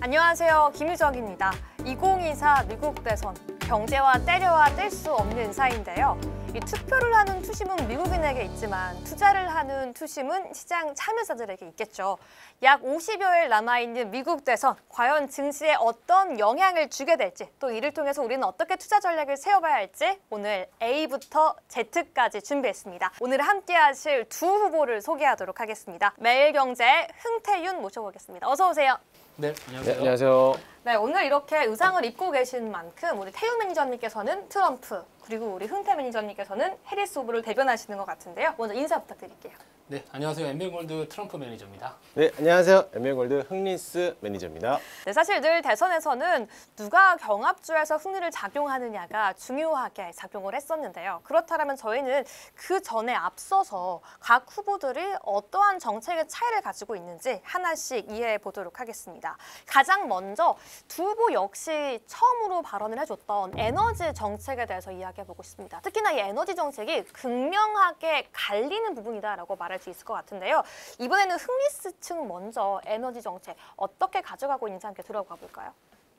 안녕하세요. 김유정입니다. 2024 미국 대선, 경제와 때려야 뗄 수 없는 사이인데요. 이 투표를 하는 투심은 미국인에게 있지만 투자를 하는 투심은 시장 참여자들에게 있겠죠. 약 50여일 남아있는 미국 대선, 과연 증시에 어떤 영향을 주게 될지, 또 이를 통해서 우리는 어떻게 투자 전략을 세워봐야 할지 오늘 A부터 Z까지 준비했습니다. 오늘 함께 하실 두 후보를 소개하도록 하겠습니다. 매일경제의 흥태윤 모셔보겠습니다. 어서 오세요. 네, 안녕하세요. 네, 안녕하세요. 네, 오늘 이렇게 의상을 입고 계신 만큼 우리 태윤 매니저님께서는 트럼프, 그리고 우리 흥태 매니저님께서는 해리스 후보를 대변하시는 것 같은데요. 먼저 인사 부탁드릴게요. 네, 안녕하세요. 엠벨골드 트럼프 매니저입니다. 네, 안녕하세요. 엠벨골드 흥리스 매니저입니다. 네, 사실 늘 대선에서는 누가 경합주에서 흥미를 작용하느냐가 중요하게 작용을 했었는데요. 그렇다면 저희는 그 전에 앞서서 각 후보들이 어떠한 정책의 차이를 가지고 있는지 하나씩 이해해 보도록 하겠습니다. 가장 먼저 두 후보 역시 처음으로 발언을 해줬던 에너지 정책에 대해서 이야기해 보고 싶습니다. 특히나 이 에너지 정책이 극명하게 갈리는 부분이다라고 말할 수 있을 것 같은데요. 이번에는 흥리스 측 먼저 에너지 정책 어떻게 가져가고 있는지 함께 들어가 볼까요?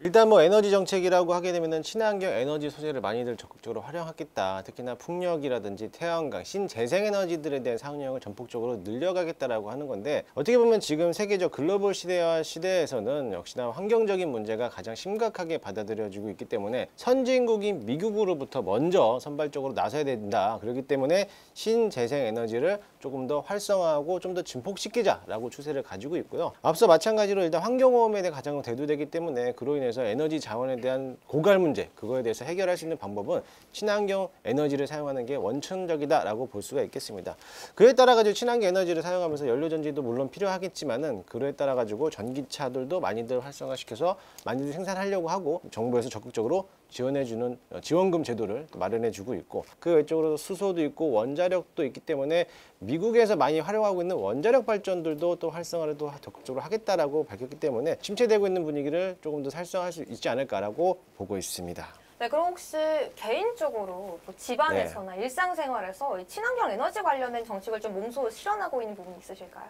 일단 뭐 에너지 정책이라고 하게 되면은 친환경 에너지 소재를 많이들 적극적으로 활용하겠다. 특히나 풍력이라든지 태양광, 신재생 에너지들에 대한 상용을 전폭적으로 늘려가겠다라고 하는 건데, 어떻게 보면 지금 세계적 글로벌 시대에서는 역시나 환경적인 문제가 가장 심각하게 받아들여지고 있기 때문에 선진국인 미국으로부터 먼저 선발적으로 나서야 된다. 그렇기 때문에 신재생 에너지를 조금 더 활성화하고 좀 더 증폭시키자라고 추세를 가지고 있고요. 앞서 마찬가지로 일단 환경오염에 대해 가장 대두되기 때문에 그로 인해서 에너지 자원에 대한 고갈 문제, 그거에 대해서 해결할 수 있는 방법은 친환경 에너지를 사용하는 게 원천적이다라고 볼 수가 있겠습니다. 그에 따라 가지고 친환경 에너지를 사용하면서 연료전지도 물론 필요하겠지만은 그에 따라 가지고 전기차들도 많이들 활성화시켜서 많이들 생산하려고 하고 정부에서 적극적으로 지원해주는 지원금 제도를 마련해주고 있고, 그 외적으로 수소도 있고 원자력도 있기 때문에 미국에서 많이 활용하고 있는 원자력 발전들도 또 활성화를 또 적극적으로 하겠다라고 밝혔기 때문에 침체되고 있는 분위기를 조금 더 활성화할 수 있지 않을까라고 보고 있습니다. 네, 그럼 혹시 개인적으로 뭐 집안에서나 일상생활에서 이 친환경 에너지 관련된 정책을 좀 몸소 실현하고 있는 부분이 있으실까요?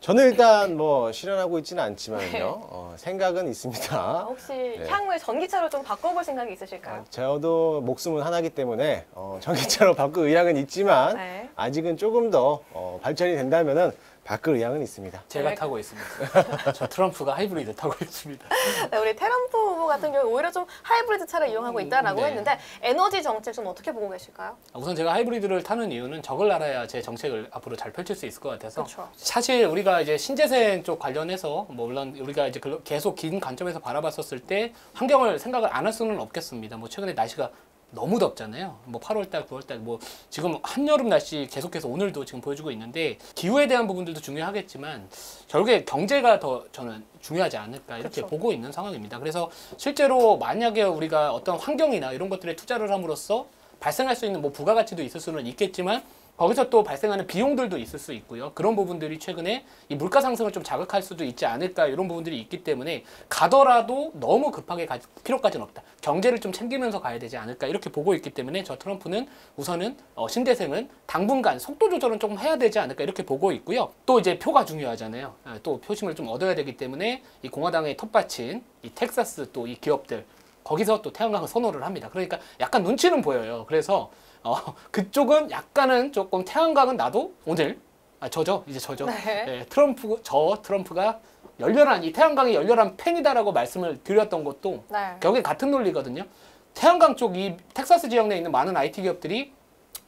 저는 일단 뭐 실현하고 있지는 않지만요. 생각은 있습니다. 혹시 향후에 전기차로 좀 바꿔볼 생각이 있으실까요? 저도 목숨은 하나이기 때문에 전기차로 바꿀 의향은 있지만 네. 아직은 조금 더 발전이 된다면은 바꿀 의향은 있습니다. 제가 네. 타고 있습니다. 저 트럼프가 하이브리드 타고 있습니다. 네, 우리 트럼프 후보 같은 경우 오히려 좀 하이브리드 차를 이용하고 있다라고 네. 했는데 에너지 정책 좀 어떻게 보고 계실까요? 우선 제가 하이브리드를 타는 이유는 저걸 알아야 제 정책을 앞으로 잘 펼칠 수 있을 것 같아서. 그렇죠. 사실 우리가 이제 신재생 쪽 관련해서 뭐 물론 우리가 이제 계속 긴 관점에서 바라봤었을 때 환경을 생각을 안 할 수는 없겠습니다. 뭐 최근에 날씨가 너무 덥잖아요. 뭐 8월달, 9월달, 뭐 지금 한여름 날씨 계속해서 오늘도 지금 보여주고 있는데 기후에 대한 부분들도 중요하겠지만 결국에 경제가 더 저는 중요하지 않을까 이렇게 그렇죠. 보고 있는 상황입니다. 그래서 실제로 만약에 우리가 어떤 환경이나 이런 것들에 투자를 함으로써 발생할 수 있는 뭐 부가가치도 있을 수는 있겠지만 거기서 또 발생하는 비용들도 있을 수 있고요. 그런 부분들이 최근에 이 물가 상승을 좀 자극할 수도 있지 않을까 이런 부분들이 있기 때문에 가더라도 너무 급하게 갈 필요까지는 없다. 경제를 좀 챙기면서 가야 되지 않을까 이렇게 보고 있기 때문에 저 트럼프는 우선은 신재생은 당분간 속도 조절은 조금 해야 되지 않을까 이렇게 보고 있고요. 또 이제 표가 중요하잖아요. 또 표심을 좀 얻어야 되기 때문에 이 공화당의 텃밭인 이 텍사스 또 이 기업들 거기서 또 태양광을 선호를 합니다. 그러니까 약간 눈치는 보여요. 그래서 그쪽은 약간은 조금 태양광은 나도 오늘 이제 저죠. 네. 네, 트럼프가 열렬한 이 태양광이 열렬한 팬이다라고 말씀을 드렸던 것도 네. 결국에 같은 논리거든요. 태양광 쪽 이 텍사스 지역 내에 있는 많은 IT 기업들이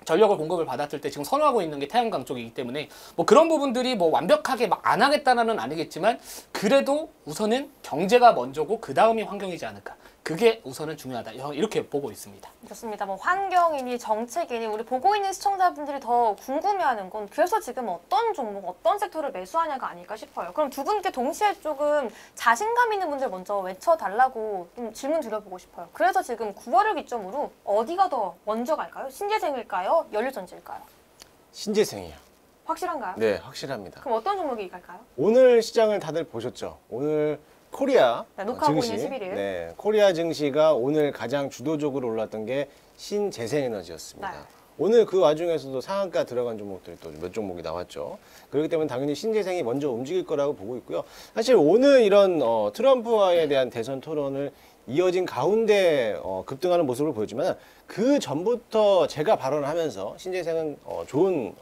전력을 공급을 받았을 때 지금 선호하고 있는 게 태양광 쪽이기 때문에 뭐 그런 부분들이 뭐 완벽하게 막 안 하겠다는 아니겠지만 그래도 우선은 경제가 먼저고 그 다음이 환경이지 않을까. 그게 우선은 중요하다. 이렇게 보고 있습니다. 좋습니다. 뭐 환경이니 정책이니 우리 보고 있는 시청자분들이 더 궁금해하는 건 그래서 지금 어떤 종목, 어떤 섹터를 매수하냐가 아닐까 싶어요. 그럼 두 분께 동시에 조금 자신감 있는 분들 먼저 외쳐달라고 좀 질문 드려보고 싶어요. 그래서 지금 9월을 기점으로 어디가 더 먼저 갈까요? 신재생일까요? 연료전지일까요? 신재생이요. 확실한가요? 네, 확실합니다. 그럼 어떤 종목이 갈까요? 오늘 시장을 다들 보셨죠? 오늘 코리아 네, 녹화하고 증시, 있는 11일. 네, 코리아 증시가 오늘 가장 주도적으로 올랐던 게 신재생에너지였습니다. 네. 오늘 그 와중에서도 상한가 들어간 종목들이 또 몇 종목이 나왔죠. 그렇기 때문에 당연히 신재생이 먼저 움직일 거라고 보고 있고요. 사실 오늘 이런 트럼프와에 대한 대선 토론을 이어진 가운데 급등하는 모습을 보였지만 그 전부터 제가 발언을 하면서 신재생은 좋은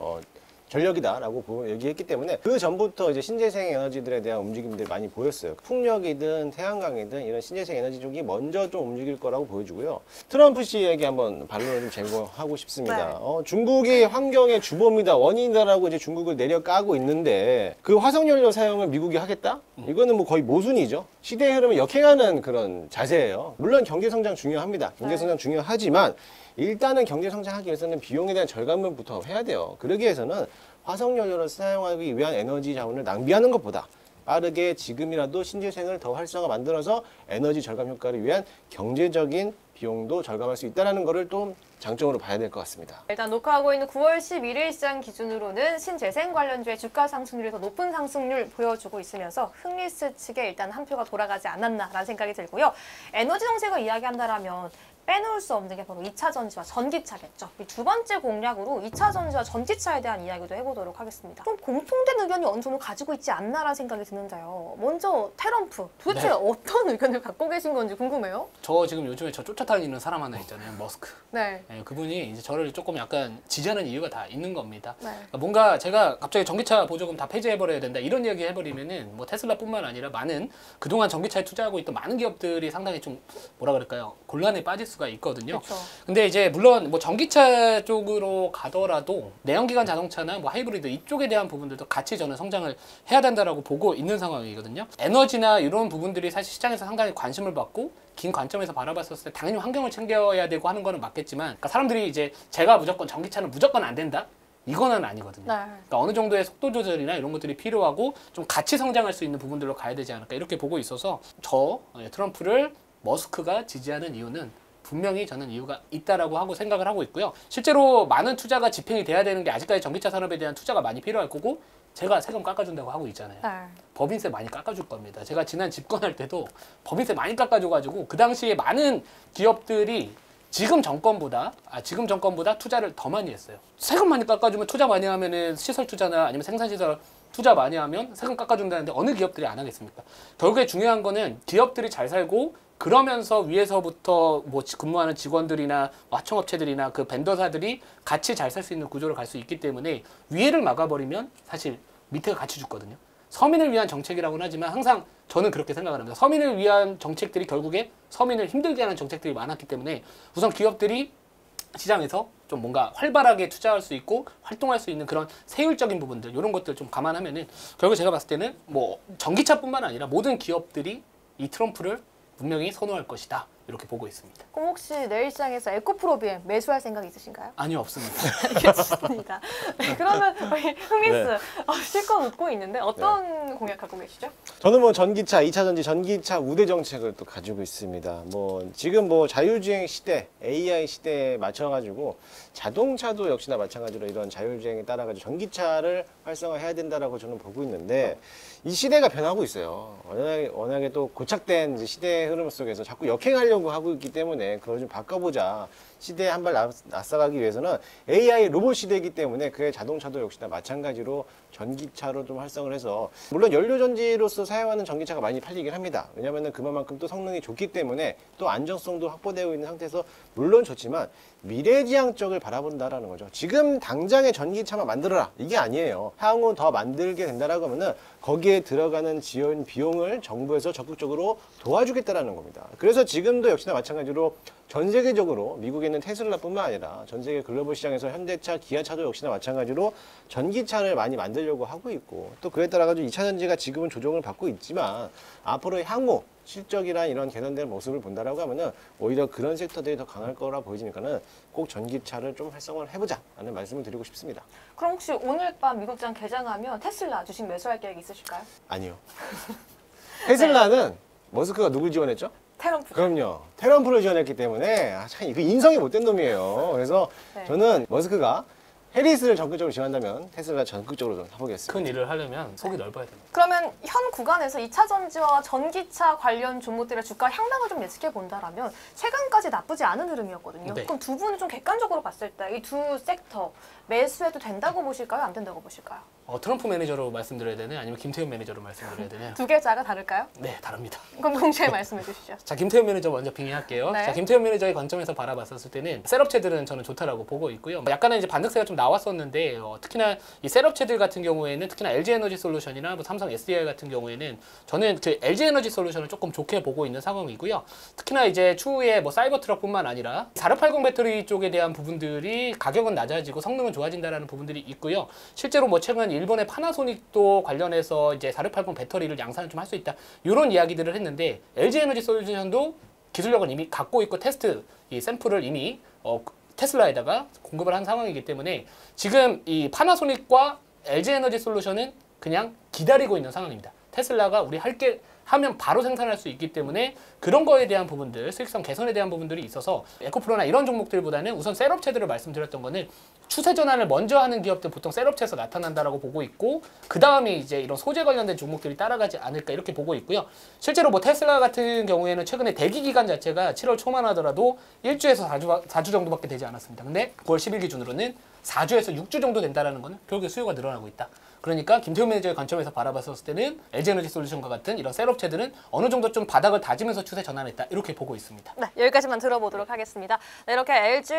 전력이다라고 얘기했기 때문에 그 전부터 이제 신재생 에너지들에 대한 움직임들이 많이 보였어요. 풍력이든 태양광이든 이런 신재생 에너지 쪽이 먼저 좀 움직일 거라고 보여주고요. 트럼프 씨에게 한번 반론을 좀 제공하고 싶습니다. 네. 중국이 환경의 주범이다, 원인이다라고 이제 중국을 내려까고 있는데 그 화석연료 사용을 미국이 하겠다? 이거는 뭐 거의 모순이죠. 시대의 흐름을 역행하는 그런 자세예요. 물론 경제 성장 중요합니다. 경제 성장 중요하지만 일단은 경제 성장하기 위해서는 비용에 대한 절감부터 해야 돼요. 그러기 위해서는 화석연료를 사용하기 위한 에너지 자원을 낭비하는 것보다 빠르게 지금이라도 신재생을 더 활성화 만들어서 에너지 절감 효과를 위한 경제적인 비용도 절감할 수 있다는 것을 또 장점으로 봐야 될 것 같습니다. 일단 녹화하고 있는 9월 11일 시장 기준으로는 신재생 관련주의 주가 상승률이 더 높은 상승률 보여주고 있으면서 흥리스 측에 일단 한 표가 돌아가지 않았나라는 생각이 들고요. 에너지 정책을 이야기한다라면 빼놓을 수 없는 게 바로 2차 전지와 전기차겠죠. 이 두 번째 공략으로 2차 전지와 전기차에 대한 이야기도 해보도록 하겠습니다. 좀 공통된 의견이 어느 정도 가지고 있지 않나라는 생각이 드는데요. 먼저 테럼프, 도대체 네. 어떤 의견을 갖고 계신 건지 궁금해요. 저 지금 요즘에 저 쫓아다니는 사람 하나 있잖아요. 머스크. 네. 네, 그분이 이제 저를 조금 약간 지지하는 이유가 다 있는 겁니다. 네. 그러니까 뭔가 제가 갑자기 전기차 보조금 다 폐지해버려야 된다 이런 얘기 해버리면은 뭐 테슬라뿐만 아니라 많은 그동안 전기차에 투자하고 있던 많은 기업들이 상당히 좀 뭐라 그럴까요? 곤란에 빠질 수가 있거든요. 그렇죠. 근데 이제 물론 뭐 전기차 쪽으로 가더라도 내연기관 자동차나 뭐 하이브리드 이쪽에 대한 부분들도 같이 저는 성장을 해야 된다라고 보고 있는 상황이거든요. 에너지나 이런 부분들이 사실 시장에서 상당히 관심을 받고 긴 관점에서 바라봤었을 때 당연히 환경을 챙겨야 되고 하는 거는 맞겠지만 그러니까 사람들이 이제 제가 무조건 전기차는 무조건 안 된다? 이거는 아니거든요. 네. 그러니까 어느 정도의 속도 조절이나 이런 것들이 필요하고 좀 같이 성장할 수 있는 부분들로 가야 되지 않을까 이렇게 보고 있어서 트럼프를 머스크가 지지하는 이유는 분명히 저는 이유가 있다라고 하고 생각을 하고 있고요. 실제로 많은 투자가 집행이 돼야 되는 게 아직까지 전기차 산업에 대한 투자가 많이 필요할 거고 제가 세금 깎아준다고 하고 있잖아요. 네. 법인세 많이 깎아줄 겁니다. 제가 지난 집권할 때도 법인세 많이 깎아줘가지고 그 당시에 많은 기업들이 지금 정권보다 투자를 더 많이 했어요. 세금 많이 깎아주면 투자 많이 하면은 시설 투자나 아니면 생산시설 투자 많이 하면 세금 깎아준다는데 어느 기업들이 안 하겠습니까? 결국에 중요한 거는 기업들이 잘 살고 그러면서 위에서부터 뭐 근무하는 직원들이나 하청업체들이나 그 벤더사들이 같이 잘 살 수 있는 구조로 갈 수 있기 때문에 위에를 막아버리면 사실 밑에가 같이 죽거든요. 서민을 위한 정책이라고는 하지만 항상 저는 그렇게 생각을 합니다. 서민을 위한 정책들이 결국에 서민을 힘들게 하는 정책들이 많았기 때문에 우선 기업들이 시장에서 좀 뭔가 활발하게 투자할 수 있고 활동할 수 있는 그런 세율적인 부분들 이런 것들 좀 감안하면은 결국 제가 봤을 때는 뭐 전기차뿐만 아니라 모든 기업들이 이 트럼프를 분명히 선호할 것이다 이렇게 보고 있습니다. 그럼 혹시 내일 시장에서 에코프로비엠 매수할 생각 있으신가요? 아니요 없습니다. 알겠습니다. 네, 그러면 우리 흥미스 네. 실컷 웃고 있는데 어떤 공약 갖고 계시죠? 저는 뭐 전기차, 2차 전지, 전기차 우대 정책을 또 가지고 있습니다. 뭐 지금 뭐 자율주행 시대, AI 시대에 맞춰가지고 자동차도 역시나 마찬가지로 이런 자율주행에 따라가지고 전기차를 활성화해야 된다라고 저는 보고 있는데 이 시대가 변하고 있어요. 워낙에 또 고착된 이제 시대의 흐름 속에서 자꾸 역행하려고 하고 있기 때문에 그걸 좀 바꿔보자. 시대에 한 발 앞서가기 위해서는 AI 로봇 시대이기 때문에 그의 자동차도 역시나 마찬가지로 전기차로 좀 활성을 해서 물론 연료전지로서 사용하는 전기차가 많이 팔리긴 합니다. 왜냐하면 그만큼 또 성능이 좋기 때문에 또 안정성도 확보되어 있는 상태에서 물론 좋지만 미래지향적을 바라본다라는 거죠. 지금 당장의 전기차만 만들어라 이게 아니에요. 향후 더 만들게 된다라고 하면은 거기에 들어가는 지원 비용을 정부에서 적극적으로 도와주겠다라는 겁니다. 그래서 지금도 역시나 마찬가지로 전 세계적으로 미국에 있는 테슬라뿐만 아니라 전 세계 글로벌 시장에서 현대차, 기아차도 역시나 마찬가지로 전기차를 많이 만들려고 하고 있고 또 그에 따라 가지고 2차 전지가 지금은 조정을 받고 있지만 앞으로 향후 실적이란 이런 개선된 모습을 본다라고 하면은 오히려 그런 섹터들이 더 강할 거라 보이니까는 꼭 전기차를 좀 활성화를 해보자라는 말씀을 드리고 싶습니다. 그럼 혹시 오늘 밤 미국장 개장하면 테슬라 주식 매수할 계획 있으실까요? 아니요. 테슬라는 머스크가 누굴 지원했죠? 테럼프. 그럼요. 트럼프를 지원했기 때문에 참 인성이 못된 놈이에요. 그래서 네. 저는 머스크가 해리스를 적극적으로 지원한다면 테슬라 적극적으로 좀 해보겠습니다. 큰 일을 하려면 속이 넓어야 됩니다. 그러면 현 구간에서 2차 전지와 전기차 관련 종목들의 주가 향락을 좀 예측해 본다라면 최근까지 나쁘지 않은 흐름이었거든요. 네. 그럼 두 분은 좀 객관적으로 봤을 때 이 두 섹터 매수해도 된다고 보실까요? 안 된다고 보실까요? 트럼프 매니저로 말씀드려야 되나요? 아니면 김태현 매니저로 말씀드려야 되나요? 두 계좌가 다를까요? 네, 다릅니다. 그럼 동시에 말씀해 주시죠. 자, 김태현 매니저 먼저 빙의할게요. 네. 자, 김태현 매니저의 관점에서 바라봤었을 때는 셋업체들은 저는 좋다라고 보고 있고요. 약간의 이제 반등세가 좀 나왔었는데 특히나 이 셋업체들 같은 경우에는 특히나 LG 에너지 솔루션이나 뭐 삼성 SDI 같은 경우에는 저는 그 LG 에너지 솔루션을 조금 좋게 보고 있는 상황이고요. 특히나 이제 추후에 뭐 사이버 트럭뿐만 아니라 4680 배터리 쪽에 대한 부분들이 가격은 낮아지고 성능은 좋아진다라는 부분들이 있고요. 실제로 뭐 최근 일본의 파나소닉도 관련해서 이제 4680 배터리를 양산을 좀 할 수 있다. 이런 이야기들을 했는데 LG 에너지 솔루션도 기술력은 이미 갖고 있고 테스트 이 샘플을 이미 테슬라에다가 공급을 한 상황이기 때문에 지금 이 파나소닉과 LG 에너지 솔루션은 그냥 기다리고 있는 상황입니다. 테슬라가 우리 할 게 하면 바로 생산할 수 있기 때문에 그런 거에 대한 부분들, 수익성 개선에 대한 부분들이 있어서 에코프로나 이런 종목들보다는 우선 셀업체들을 말씀드렸던 거는 추세 전환을 먼저 하는 기업들 보통 셀업체에서 나타난다라고 보고 있고 그 다음에 이제 이런 소재 관련된 종목들이 따라가지 않을까 이렇게 보고 있고요. 실제로 뭐 테슬라 같은 경우에는 최근에 대기 기간 자체가 7월 초만 하더라도 1주에서 4주 정도밖에 되지 않았습니다. 근데 9월 10일 기준으로는 4주에서 6주 정도 된다라는 거는 결국에 수요가 늘어나고 있다. 그러니까 김태훈 매니저의 관점에서 바라봤을 때는 LG에너지 솔루션과 같은 이런 셀업체들은 어느 정도 좀 바닥을 다지면서 추세 전환했다. 이렇게 보고 있습니다. 네, 여기까지만 들어보도록 하겠습니다. 네, 이렇게 LG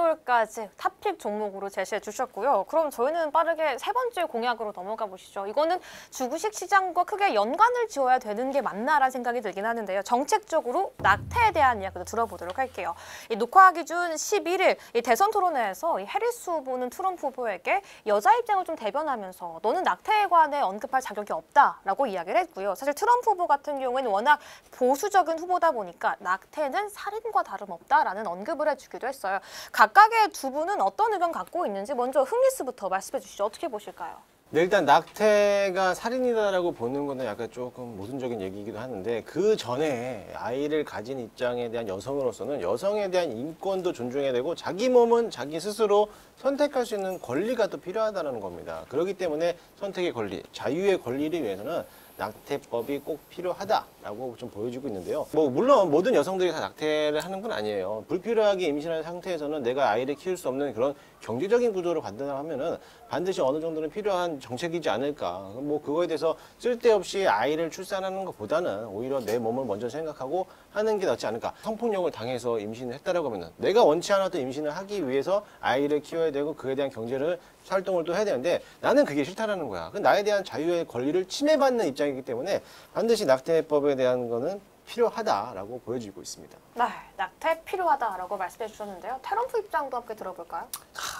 엔솔까지 탑픽 종목으로 제시해 주셨고요. 그럼 저희는 빠르게 세 번째 공약으로 넘어가 보시죠. 이거는 주식 시장과 크게 연관을 지어야 되는 게 맞나라는 생각이 들긴 하는데요. 정책적으로 낙태에 대한 이야기도 들어보도록 할게요. 이 녹화 기준 11일 이 대선 토론회에서 이 해리스 후보는 트럼프 후보에게 여자 입장을 좀 대변하면서 너는 낙태에 관해 언급할 자격이 없다라고 이야기를 했고요. 사실 트럼프 후보 같은 경우에는 워낙 보수적인 후보다 보니까 낙태는 살인과 다름없다라는 언급을 해주기도 했어요. 각각의 두 분은 어떤 의견 갖고 있는지 먼저 흥미스부터 말씀해 주시죠. 어떻게 보실까요? 네, 일단 낙태가 살인이다라고 보는 거는 약간 조금 모순적인 얘기이기도 하는데 그 전에 아이를 가진 입장에 대한 여성으로서는 여성에 대한 인권도 존중해야 되고 자기 몸은 자기 스스로 선택할 수 있는 권리가 또 필요하다는 겁니다. 그렇기 때문에 선택의 권리, 자유의 권리를 위해서는 낙태법이 꼭 필요하다라고 좀 보여지고 있는데요. 뭐 물론 모든 여성들이 다 낙태를 하는 건 아니에요. 불필요하게 임신한 상태에서는 내가 아이를 키울 수 없는 그런 경제적인 구조로 간다면은 반드시 어느 정도는 필요한 정책이지 않을까. 뭐 그거에 대해서 쓸데없이 아이를 출산하는 것보다는 오히려 내 몸을 먼저 생각하고 하는 게 낫지 않을까. 성폭력을 당해서 임신을 했다라고 하면은 내가 원치 않아도 임신을 하기 위해서 아이를 키워야 되고 그에 대한 경제를 활동을 또 해야 되는데 나는 그게 싫다라는 거야. 그 나에 대한 자유의 권리를 침해받는 입장이기 때문에 반드시 낙태법에 대한 거는 필요하다라고 보여지고 있습니다. 네, 낙태 필요하다라고 말씀해 주셨는데요. 트럼프 입장도 함께 들어볼까요?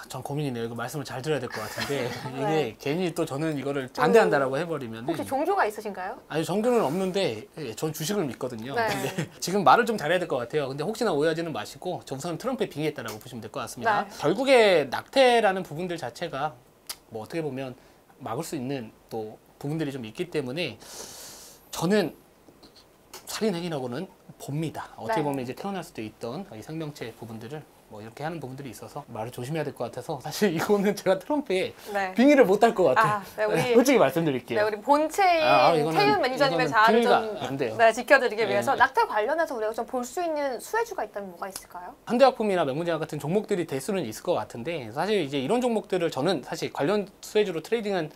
전 고민이네요. 이거 말씀을 잘 드려야 될 것 같은데 이게 네. 괜히 또 저는 이거를 반대한다라고 해버리면 혹시 종교가 있으신가요? 아니 종교는 없는데 전 주식을 믿거든요. 네. 근데 지금 말을 좀 잘해야 될 것 같아요. 근데 혹시나 오해하지는 마시고 저 우선 트럼프에 빙의했다라고 보시면 될 것 같습니다. 네. 결국에 낙태라는 부분들 자체가 뭐 어떻게 보면 막을 수 있는 또 부분들이 좀 있기 때문에 저는 살인 행위라고는 봅니다. 어떻게 네. 보면 이제 태어날 수도 있던 이 생명체 부분들을 뭐 이렇게 하는 부분들이 있어서 말을 조심해야 될 것 같아서 사실 이거는 제가 트럼프에 네. 빙의를 못 할 것 같아요. 네, 우리 솔직히 말씀드릴게요. 네, 우리 본체인 이거는- 태윤 매니저님의 이거는 자아를 빙의가 좀 안 돼요. 네, 지켜드리기 네. 위해서 낙태 관련해서 우리가 좀 볼 수 있는 수혜주가 있다면 뭐가 있을까요? 현대약품이나 명문제약 같은 종목들이 될 수는 있을 것 같은데 사실 이제 이런 종목들을 저는 사실 관련 수혜주로 트레이딩은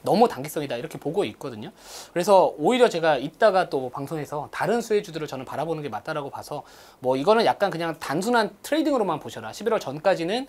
너무 단기성이다 이렇게 보고 있거든요. 그래서 오히려 제가 이따가 또 방송에서 다른 수혜주들을 저는 바라보는 게 맞다라고 봐서 뭐 이거는 약간 그냥 단순한 트레이딩으로만 보셔라. 11월 전까지는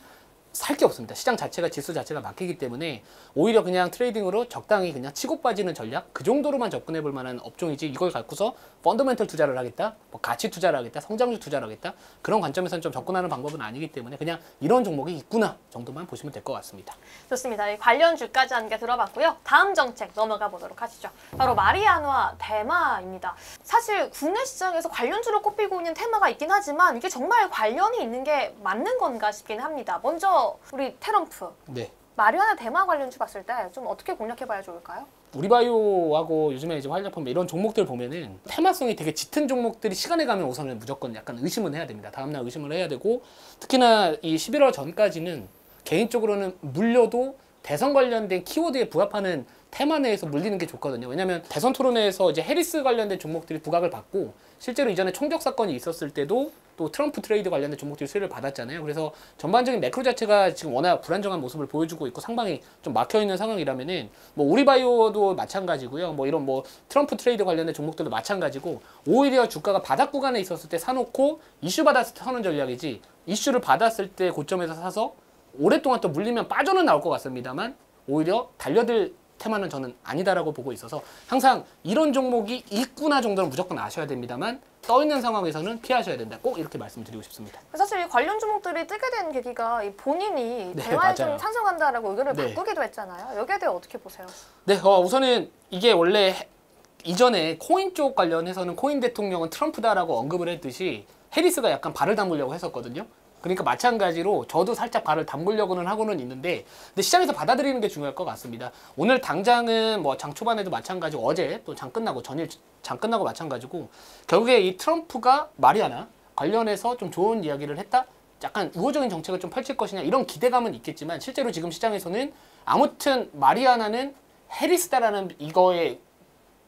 살 게 없습니다. 시장 자체가 지수 자체가 막히기 때문에 오히려 그냥 트레이딩으로 적당히 그냥 치고 빠지는 전략 그 정도로만 접근해 볼 만한 업종이지 이걸 갖고서 펀더멘털 투자를 하겠다, 뭐 가치 투자를 하겠다, 성장주 투자를 하겠다 그런 관점에서는 좀 접근하는 방법은 아니기 때문에 그냥 이런 종목이 있구나 정도만 보시면 될 것 같습니다. 좋습니다. 이 관련주까지 함께 들어봤고요. 다음 정책 넘어가 보도록 하시죠. 바로 마리아누아 테마입니다. 사실 국내 시장에서 관련주로 꼽히고 있는 테마가 있긴 하지만 이게 정말 관련이 있는 게 맞는 건가 싶긴 합니다. 먼저 우리 트럼프 네. 마리아누아 테마 관련주 봤을 때 좀 어떻게 공략해봐야 좋을까요? 우리바이오하고 요즘에 이제 화학약품 이런 종목들 보면은 테마성이 되게 짙은 종목들이 시간에 가면 우선은 무조건 약간 의심은 해야 됩니다. 다음날 의심을 해야 되고 특히나 이 11월 전까지는 개인적으로는 물려도 대선 관련된 키워드에 부합하는 테마 내에서 물리는 게 좋거든요. 왜냐하면 대선 토론회에서 이제 해리스 관련된 종목들이 부각을 받고 실제로 이전에 총격 사건이 있었을 때도 또 트럼프 트레이드 관련된 종목들이 수혜를 받았잖아요. 그래서 전반적인 매크로 자체가 지금 워낙 불안정한 모습을 보여주고 있고 상방이 좀 막혀 있는 상황이라면은 뭐 우리바이오도 마찬가지고요. 뭐 이런 뭐 트럼프 트레이드 관련된 종목들도 마찬가지고 오히려 주가가 바닥 구간에 있었을 때 사놓고 이슈 받았을 때 사는 전략이지 이슈를 받았을 때 고점에서 사서 오랫동안 또 물리면 빠져는 나올 것 같습니다만 오히려 달려들 테마는 저는 아니다라고 보고 있어서 항상 이런 종목이 있구나 정도는 무조건 아셔야 됩니다만 떠 있는 상황에서는 피하셔야 된다. 꼭 이렇게 말씀드리고 싶습니다. 사실 이 관련 종목들이 뜨게 된 계기가 이 본인이 네, 대화에 좀 맞아요. 찬성한다라고 의견을 네. 바꾸기도 했잖아요. 여기에 대해 어떻게 보세요? 네, 우선은 이게 원래 이전에 코인 쪽 관련해서는 코인 대통령은 트럼프다라고 언급을 했듯이 해리스가 약간 발을 담그려고 했었거든요. 그러니까 마찬가지로 저도 살짝 발을 담그려고는 하고는 있는데 근데 시장에서 받아들이는 게 중요할 것 같습니다. 오늘 당장은 뭐 장 초반에도 마찬가지고 어제 또 장 끝나고 전일 장 끝나고 마찬가지고 결국에 이 트럼프가 마리아나 관련해서 좀 좋은 이야기를 했다? 약간 우호적인 정책을 좀 펼칠 것이냐 이런 기대감은 있겠지만 실제로 지금 시장에서는 아무튼 마리아나는 해리스다라는 이거에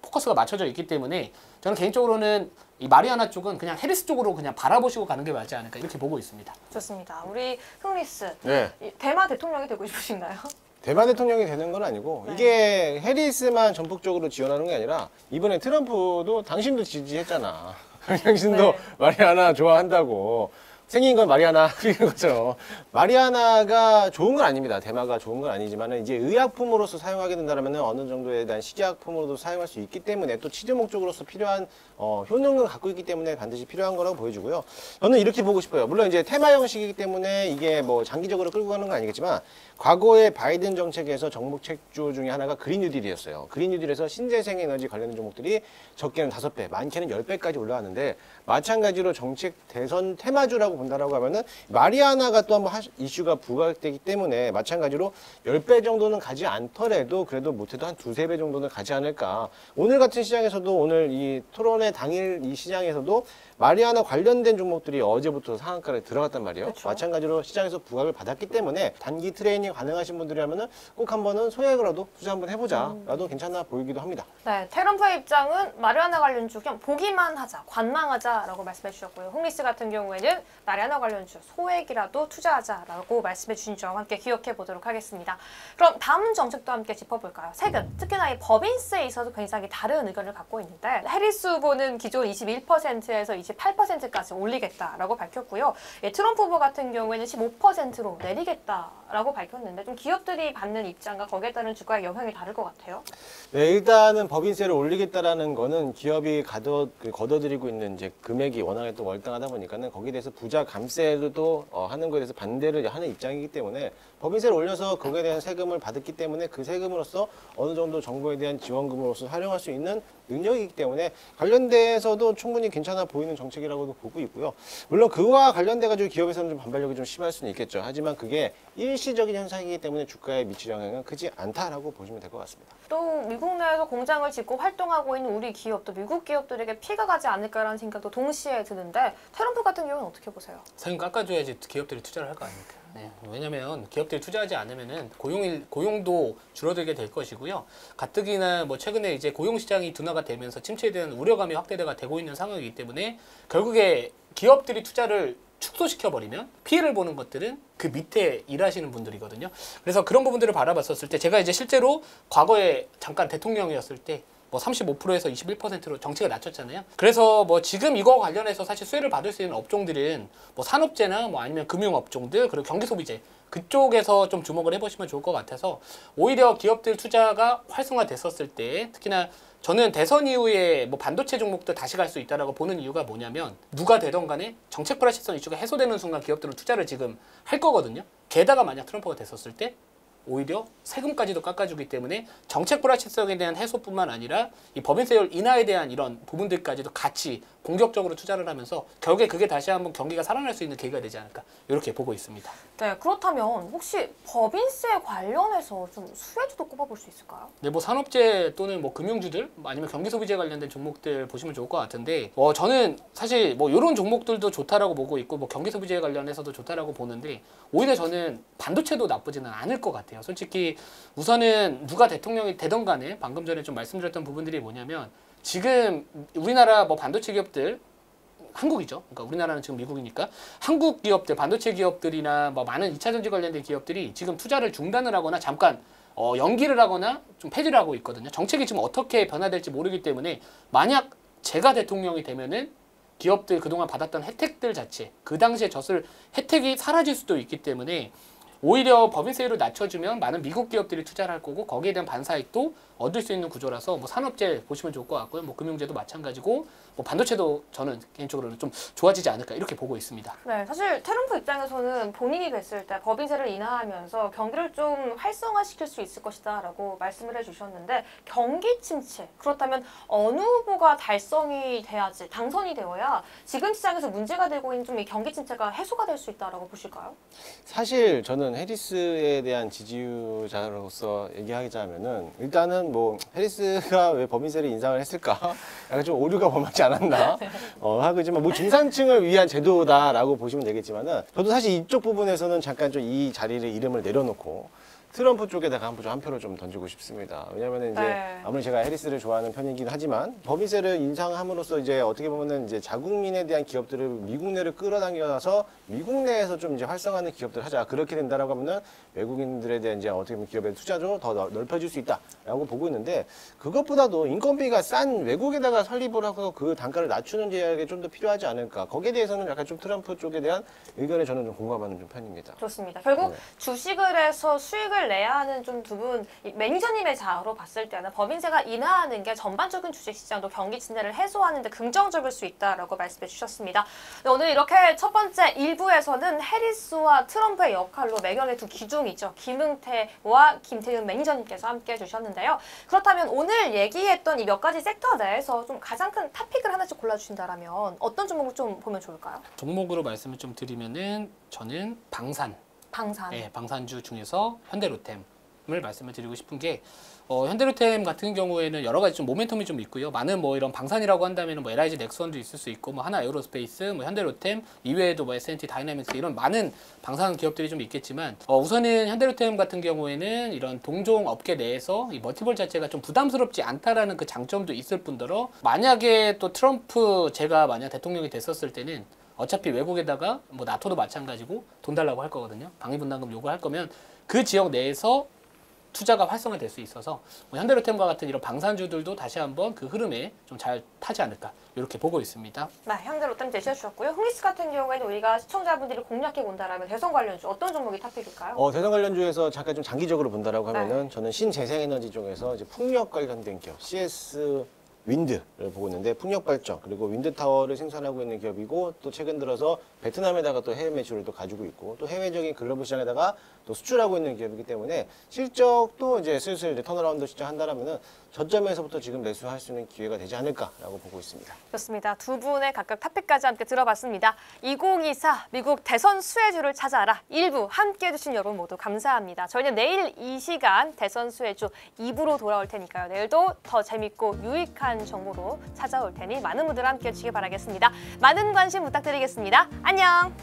포커스가 맞춰져 있기 때문에 저는 개인적으로는 이 마리아나 쪽은 그냥 해리스 쪽으로 그냥 바라보시고 가는 게 맞지 않을까 이렇게 보고 있습니다. 좋습니다. 우리 흥리스 네. 이 대마 대통령이 되고 싶으신가요? 대만 대통령이 되는 건 아니고 네. 이게 해리스만 전폭적으로 지원하는 게 아니라 이번에 트럼프도 당신도 지지했잖아. 당신도 네. 마리아나 좋아한다고. 생긴 건 마리아나 그런 것처럼 마리아나가 좋은 건 아닙니다. 대마가 좋은 건 아니지만 이제 의약품으로서 사용하게 된다면 어느 정도에 대한 식약품으로도 사용할 수 있기 때문에 또 치료 목적으로서 필요한 효능을 갖고 있기 때문에 반드시 필요한 거라고 보여주고요. 저는 이렇게 보고 싶어요. 물론 이제 테마 형식이기 때문에 이게 뭐 장기적으로 끌고 가는 건 아니겠지만 과거의 바이든 정책에서 정책 책조 중에 하나가 그린 뉴딜이었어요. 그린 뉴딜에서 신재생 에너지 관련된 종목들이 적게는 5배, 많게는 10배까지 올라왔는데 마찬가지로 정책 대선 테마주라고 본다라고 하면은 마리아나가 또 한번 이슈가 부각되기 때문에 마찬가지로 10배 정도는 가지 않더라도 그래도 못해도 한 2~3배 정도는 가지 않을까. 오늘 같은 시장에서도 오늘 이 토론회 당일 이 시장에서도 마리아나 관련된 종목들이 어제부터 상한가에 들어갔단 말이에요. 그렇죠. 마찬가지로 시장에서 부각을 받았기 때문에 단기 트레이닝 가능하신 분들이라면은 꼭 한번은 소액으로라도 투자 한번 해보자 라도 괜찮아 보이기도 합니다. 네, 트럼프의 입장은 마리아나 관련주 그냥 보기만 하자, 관망하자라고 말씀해 주셨고요. 흥리스 같은 경우에는 마리아나 관련주 소액이라도 투자하자라고 말씀해 주신 점 함께 기억해 보도록 하겠습니다. 그럼 다음 정책도 함께 짚어볼까요? 세금, 특히나 이 법인세에 있어서 굉장히 다른 의견을 갖고 있는데 해리스 후보는 기존 21%에서 28%까지 올리겠다라고 밝혔고요. 예, 트럼프 후보 같은 경우에는 15%로 내리겠다라고 밝혔는데 좀 기업들이 받는 입장과 거기에 따른 주가의 영향이 다를 것 같아요. 네, 일단은 법인세를 올리겠다라는 거는 기업이 걷어들이고 있는 이제 금액이 워낙에 또 월등하다 보니까는 거기에 대해서 부자 감세를 또 하는 거에 대해서 반대를 하는 입장이기 때문에 법인세를 올려서 거기에 대한 세금을 받았기 때문에 그 세금으로서 어느 정도 정부에 대한 지원금으로서 활용할 수 있는 능력이기 때문에 관련돼서도 충분히 괜찮아 보이는 정책이라고도 보고 있고요. 물론 그와 관련돼 가지고 기업에서는 좀 반발력이 좀 심할 수는 있겠죠. 하지만 그게 일시적인 현상이기 때문에 주가에 미칠 영향은 크지 않다라고 보시면 될 것 같습니다. 또 미국 내에서 공장을 짓고 활동하고 있는 우리 기업도 미국 기업들에게 피해가 가지 않을까라는 생각도 동시에 드는데 트럼프 같은 경우는 어떻게 보세요? 세금 깎아줘야지 기업들이 투자를 할 거 아닙니까? 네. 왜냐하면 기업들이 투자하지 않으면은 고용도 줄어들게 될 것이고요. 가뜩이나 뭐 최근에 이제 고용 시장이 둔화가 되면서 침체에 대한 우려감이 확대가 되고 있는 상황이기 때문에 결국에 기업들이 투자를 축소시켜 버리면 피해를 보는 것들은 그 밑에 일하시는 분들이거든요. 그래서 그런 부분들을 바라봤었을 때 제가 이제 실제로 과거에 잠깐 대통령이었을 때 뭐 35%에서 21%로 정책을 낮췄잖아요. 그래서 뭐 지금 이거 관련해서 사실 수혜를 받을 수 있는 업종들은 뭐 산업재나 뭐 아니면 금융업종들 그리고 경기소비재 그쪽에서 좀 주목을 해보시면 좋을 것 같아서 오히려 기업들 투자가 활성화됐었을 때 특히나 저는 대선 이후에 뭐 반도체 종목도 다시 갈 수 있다라고 보는 이유가 뭐냐면 누가 되던 간에 정책 불확실성 이슈가 해소되는 순간 기업들은 투자를 지금 할 거거든요. 게다가 만약 트럼프가 됐었을 때 오히려 세금까지도 깎아주기 때문에 정책 불확실성에 대한 해소뿐만 아니라 이 법인세율 인하에 대한 이런 부분들까지도 같이 공격적으로 투자를 하면서 결국에 그게 다시 한번 경기가 살아날 수 있는 계기가 되지 않을까 이렇게 보고 있습니다. 네, 그렇다면 혹시 법인세 관련해서 좀 수혜주도 꼽아볼 수 있을까요? 네, 뭐 산업재 또는 뭐 금융주들 아니면 경기소비재 관련된 종목들 보시면 좋을 것 같은데 저는 사실 뭐 이런 종목들도 좋다라고 보고 있고 뭐 경기소비재 관련해서도 좋다라고 보는데 오히려 저는 반도체도 나쁘지는 않을 것 같아요. 솔직히 우선은 누가 대통령이 되던 간에 방금 전에 좀 말씀드렸던 부분들이 뭐냐면 지금 우리나라 뭐 반도체 기업들 한국이죠. 그러니까 우리나라는 지금 미국이니까 한국 기업들, 반도체 기업들이나 뭐 많은 2차 전지 관련된 기업들이 지금 투자를 중단을 하거나 잠깐 연기를 하거나 좀 폐지를 하고 있거든요. 정책이 지금 어떻게 변화될지 모르기 때문에 만약 제가 대통령이 되면은 기업들 그동안 받았던 혜택들 자체, 그 당시에 졌을 혜택이 사라질 수도 있기 때문에 오히려 법인세율을 낮춰주면 많은 미국 기업들이 투자를 할 거고 거기에 대한 반사이익도 얻을 수 있는 구조라서 뭐 산업재 보시면 좋을 것 같고요. 뭐 금융재도 마찬가지고 뭐 반도체도 저는 개인적으로는 좀 좋아지지 않을까 이렇게 보고 있습니다. 네, 사실 트럼프 입장에서는 본인이 됐을 때 법인세를 인하하면서 경기를 좀 활성화시킬 수 있을 것이다라고 말씀을 해주셨는데 경기 침체 그렇다면 어느 후보가 달성이 돼야지 당선이 되어야 지금 시장에서 문제가 되고 있는 좀 이 경기 침체가 해소가 될 수 있다라고 보실까요? 사실 저는 해리스에 대한 지지자로서 얘기하자면은 일단은 뭐 해리스가 왜 법인세를 인상을 했을까? 약간 좀 오류가 범하지 않았나? 하지만 뭐 중산층을 위한 제도다라고 보시면 되겠지만은 저도 사실 이쪽 부분에서는 잠깐 좀 이 자리를 이름을 내려놓고 트럼프 쪽에다가 한 표를 좀 던지고 싶습니다. 왜냐면은 이제 네. 아무리 제가 해리스를 좋아하는 편이긴 하지만 법인세를 인상함으로써 이제 어떻게 보면은 이제 자국민에 대한 기업들을 미국 내를 끌어당겨서 미국 내에서 좀 이제 활성화하는 기업들 하자. 그렇게 된다라고 하면은 외국인들에 대한 이제 어떻게 보면 기업의 투자도 더 넓혀질 수 있다라고 보고 있는데 그것보다도 인건비가 싼 외국에다가 설립을 하고 그 단가를 낮추는 제약이 좀 더 필요하지 않을까. 거기에 대해서는 약간 좀 트럼프 쪽에 대한 의견에 저는 좀 공감하는 좀 편입니다. 좋습니다. 결국 네. 주식을 해서 수익을 내야 하는 좀 두 분 매니저님의 자아로 봤을 때는 법인세가 인하하는 게 전반적인 주식시장도 경기 침체를 해소하는 데 긍정적일 수 있다라고 말씀해 주셨습니다. 네, 오늘 이렇게 첫 번째 1부에서는 해리스와 트럼프의 역할로 매경의 두 기둥이죠. 김응태와 김태윤 매니저님께서 함께 해주셨는데요. 그렇다면 오늘 얘기했던 이 몇 가지 섹터 내에서 좀 가장 큰 토픽을 하나씩 골라주신다면 어떤 종목을 좀 보면 좋을까요? 종목으로 말씀을 좀 드리면은 저는 방산. 방산. 네, 방산주 중에서 현대로템을 말씀을 드리고 싶은 게 현대로템 같은 경우에는 여러 가지 좀 모멘텀이 좀 있고요. 많은 뭐 이런 방산이라고 한다면 뭐 LIG 넥스원도 있을 수 있고 뭐 하나 에어로스페이스, 뭐 현대로템 이외에도 뭐 S&T 다이나믹스 이런 많은 방산 기업들이 좀 있겠지만 우선은 현대로템 같은 경우에는 이런 동종 업계 내에서 이 멀티플 자체가 좀 부담스럽지 않다라는 그 장점도 있을 뿐더러 만약에 또 트럼프 제가 만약 대통령이 됐었을 때는 어차피 외국에다가 뭐 나토도 마찬가지고 돈 달라고 할 거거든요. 방위분담금 요구할 거면 그 지역 내에서 투자가 활성화될 수 있어서 뭐 현대로템과 같은 이런 방산주들도 다시 한번 그 흐름에 좀 잘 타지 않을까 이렇게 보고 있습니다. 네, 현대로템 제시해 주셨고요. 흥리스 같은 경우에는 우리가 시청자분들이 공략해 본다라면 대선 관련주 어떤 종목이 탑픽일까요? 대선 관련주에서 잠깐 좀 장기적으로 본다라고 하면은 저는 신재생에너지 중에서 이제 풍력 관련된 기업, CS 윈드를 보고 있는데 풍력 발전 그리고 윈드 타워를 생산하고 있는 기업이고 또 최근 들어서 베트남에다가 또 해외 매출을 또 가지고 있고 또 해외적인 글로벌 시장에다가 또 수출하고 있는 기업이기 때문에 실적도 이제 슬슬 이제 턴어라운드 시작한다라면은 저점에서부터 지금 매수할 수 있는 기회가 되지 않을까라고 보고 있습니다. 좋습니다. 두 분의 각각 탑픽까지 함께 들어봤습니다. 2024 미국 대선 수혜주를 찾아라 1부 함께 해주신 여러분 모두 감사합니다. 저희는 내일 이 시간 대선 수혜주 2부로 돌아올 테니까요. 내일도 더 재밌고 유익한 정보로 찾아올 테니 많은 분들 함께 해주시기 바라겠습니다. 많은 관심 부탁드리겠습니다. 안녕!